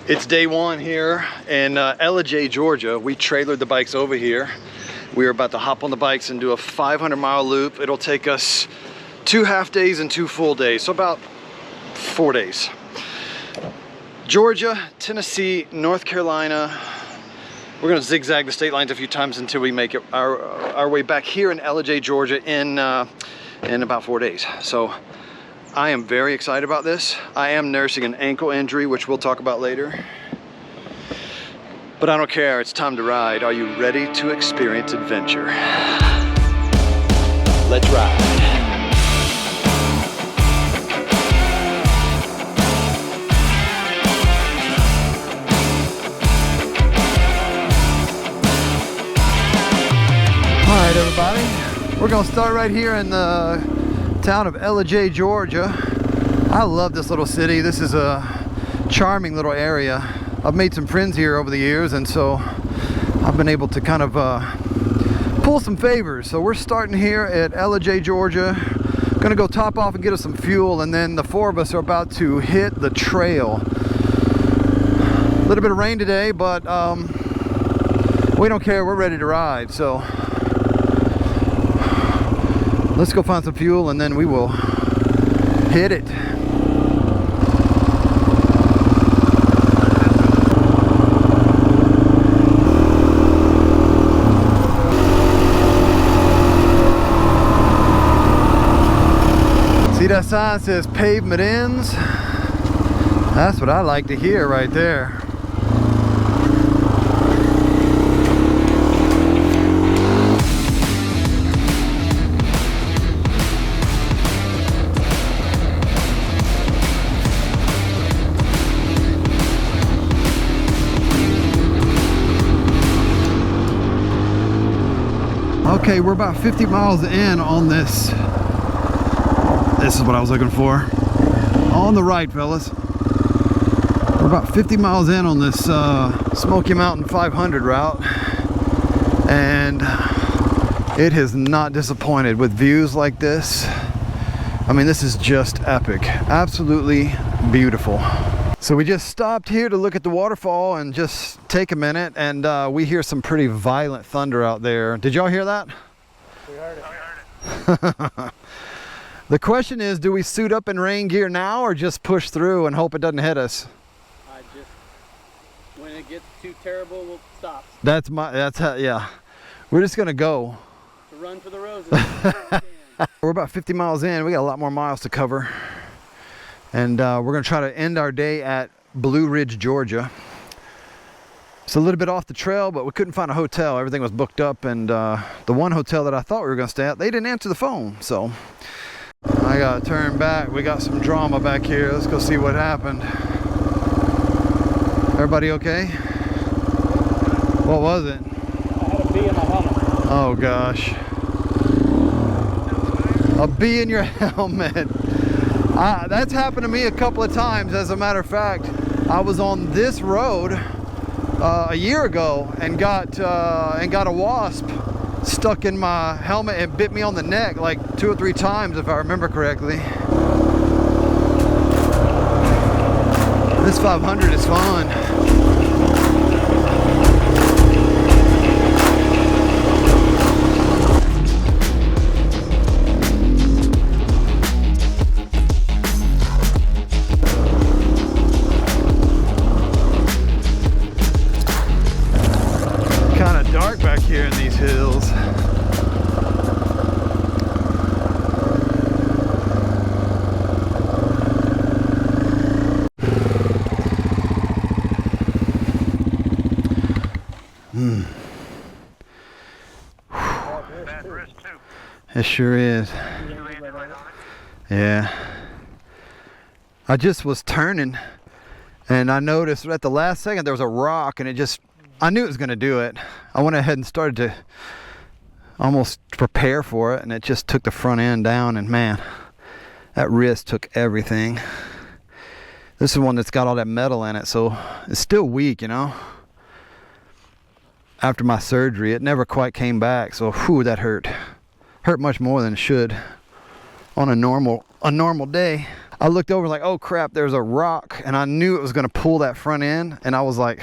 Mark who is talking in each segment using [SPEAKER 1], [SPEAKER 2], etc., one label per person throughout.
[SPEAKER 1] It's day one here in Ellijay, Georgia. We trailered the bikes over here. We are about to hop on the bikes and do a 500-mile loop. It'll take us 2 half days and 2 full days, so about 4 days. Georgia, Tennessee, North Carolina. We're gonna zigzag the state lines a few times until we make it our way back here in Ellijay, Georgia in about 4 days. So I am very excited about this. I am nursing an ankle injury, which we'll talk about later. But I don't care, it's time to ride. Are you ready to experience adventure? Let's ride. All right, everybody. We're gonna start right here in the town of Ellijay, Georgia. I love this little city. This is a charming little area. I've made some friends here over the years, and so I've been able to kind of pull some favors. So we're starting here at Ellijay, Georgia. Gonna go top off and get us some fuel, and then the 4 of us are about to hit the trail. A little bit of rain today, but we don't care. We're ready to ride. So let's go find some fuel and then we will hit it. See that sign says pavement ends? That's what I like to hear right there. Okay, we're about 50 miles in on this. This is what I was looking for. On the right, fellas. We're about 50 miles in on this Smokey Mountain 500 route. And it has not disappointed with views like this. I mean, this is just epic. Absolutely beautiful. So we just stopped here to look at the waterfall and just take a minute, and we hear some pretty violent thunder out there. Did y'all hear that?
[SPEAKER 2] We heard it.
[SPEAKER 1] The question is, do we suit up in rain gear now or just push through and hope it doesn't hit us?
[SPEAKER 2] When it gets too terrible, we'll stop.
[SPEAKER 1] Yeah. We're just gonna go.
[SPEAKER 2] To run for the roses.
[SPEAKER 1] We're about 50 miles in. We got a lot more miles to cover. And we're gonna try to end our day at Blue Ridge, Georgia. It's a little bit off the trail, but we couldn't find a hotel. Everything was booked up, and the one hotel that I thought we were gonna stay at, they didn't answer the phone. So I gotta turn back. We got some drama back here. Let's go see what happened. Everybody okay? What was it?
[SPEAKER 2] I had a bee in my helmet.
[SPEAKER 1] Oh gosh. A bee in your helmet. That's happened to me a couple of times. As a matter of fact, I was on this road a year ago and got a wasp stuck in my helmet and bit me on the neck like 2 or 3 times, if I remember correctly. This 500 is fun. Dark back here in these hills. It sure is. Yeah. I just was turning and I noticed at the last second there was a rock, and I knew it was going to do it. I went ahead and started to almost prepare for it, and it just took the front end down, and man, that wrist took everything. This is one that's got all that metal in it, so it's still weak, you know. After my surgery, it never quite came back, so whew, that hurt. Hurt much more than it should on a normal day. I looked over like, oh crap, there's a rock, and I knew it was going to pull that front end, and I was like,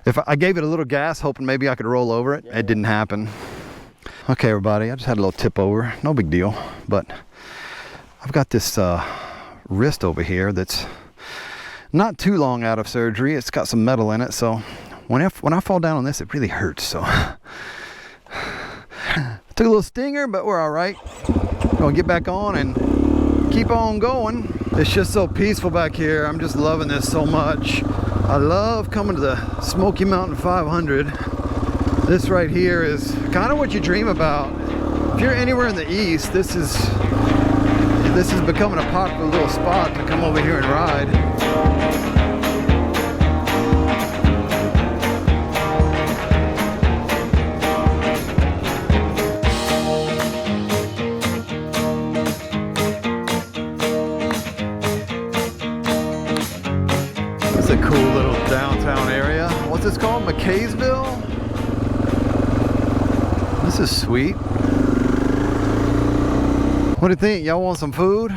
[SPEAKER 1] if I gave it a little gas, hoping maybe I could roll over it. It didn't happen. Okay, everybody, I just had a little tip over, no big deal, but I've got this wrist over here that's not too long out of surgery. It's got some metal in it, so when I fall down on this, it really hurts. So took a little stinger, but we're all right. Gonna get back on and keep on going. It's just so peaceful back here. I'm just loving this so much. I love coming to the Smokey Mountain 500. This right here is kind of what you dream about. If you're anywhere in the east, this is becoming a popular little spot to come over here and ride. This is a cool little downtown area. What's this called? Mccaysville? This is sweet. What do you think? Y'all want some food?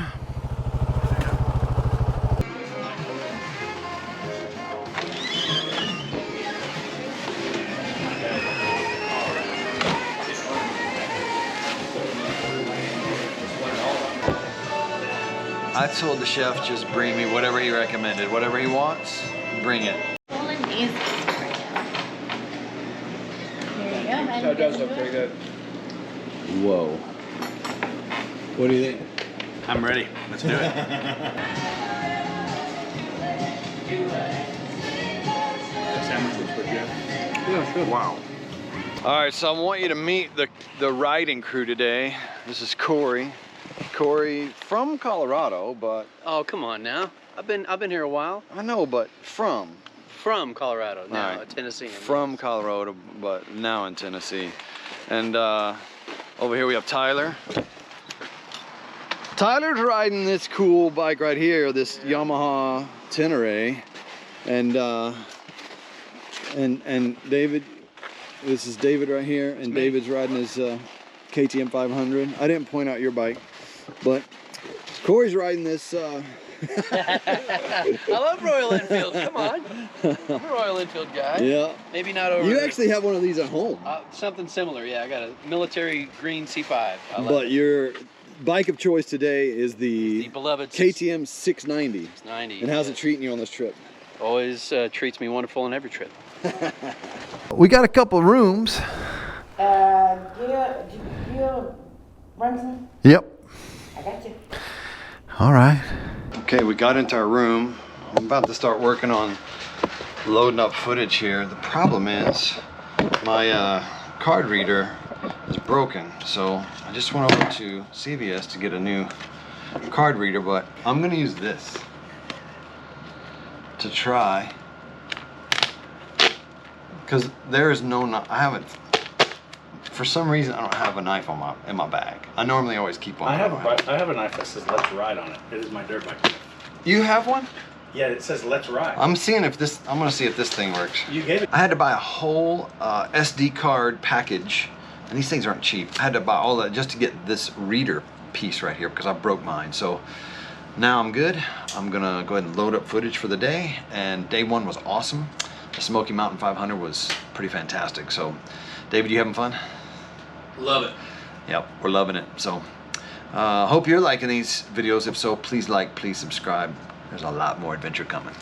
[SPEAKER 1] I told the chef just bring me whatever he recommended. Whatever he wants, bring it.
[SPEAKER 3] Here you go.
[SPEAKER 2] That does look pretty good.
[SPEAKER 1] Whoa. What do you think?
[SPEAKER 4] I'm ready. Let's do it. Sandwich looks pretty good.
[SPEAKER 2] Yeah, sure.
[SPEAKER 4] Wow.
[SPEAKER 1] All right, so I want you to meet the riding crew today. This is Corey. Corey from Colorado, but
[SPEAKER 2] Oh, come on now. I've been here a while.
[SPEAKER 1] I know, but from
[SPEAKER 2] Colorado, now
[SPEAKER 1] right.
[SPEAKER 2] Tennessee.
[SPEAKER 1] From Colorado, but now in Tennessee. And over here we have Tyler. Tyler's riding this cool bike right here, this Yamaha Tenere, and David. This is David right here, and David's riding his KTM 500. I didn't point out your bike, but Corey's riding this.
[SPEAKER 2] I love Royal Enfield. Come on. I'm a Royal Enfield guy.
[SPEAKER 1] Yeah.
[SPEAKER 2] Maybe not over.
[SPEAKER 1] You actually have one of these at home.
[SPEAKER 2] Something similar. Yeah, I got a military green C5.
[SPEAKER 1] But your bike of choice today is the
[SPEAKER 2] beloved
[SPEAKER 1] KTM 690.
[SPEAKER 2] 690.
[SPEAKER 1] And how's it treating you on this trip?
[SPEAKER 2] Always treats me wonderful on every trip.
[SPEAKER 1] We got a couple of rooms.
[SPEAKER 3] You Brunson?
[SPEAKER 1] Yep.
[SPEAKER 3] I got you.
[SPEAKER 1] All right. Okay, we got into our room. I'm about to start working on loading up footage here. The problem is my card reader is broken, so I just went over to CVS to get a new card reader, but I'm gonna use this to try, because there is no I haven't, for some reason I don't have a knife on in my bag. I normally always keep one.
[SPEAKER 4] I have a knife that says "Let's Ride" on it. It is my dirt bike.
[SPEAKER 1] You have one?
[SPEAKER 4] Yeah, it says "Let's Ride."
[SPEAKER 1] I'm gonna see if this thing works.
[SPEAKER 4] You gave it.
[SPEAKER 1] I had to buy a whole SD card package, and these things aren't cheap. I had to buy all that just to get this reader piece right here because I broke mine. So now I'm good. I'm gonna go ahead and load up footage for the day, and day one was awesome. The Smokey Mountain 500 was pretty fantastic. So David, you having fun?
[SPEAKER 2] Love it.
[SPEAKER 1] Yep, we're loving it. So hope you're liking these videos. If so, please like, please subscribe. There's a lot more adventure coming.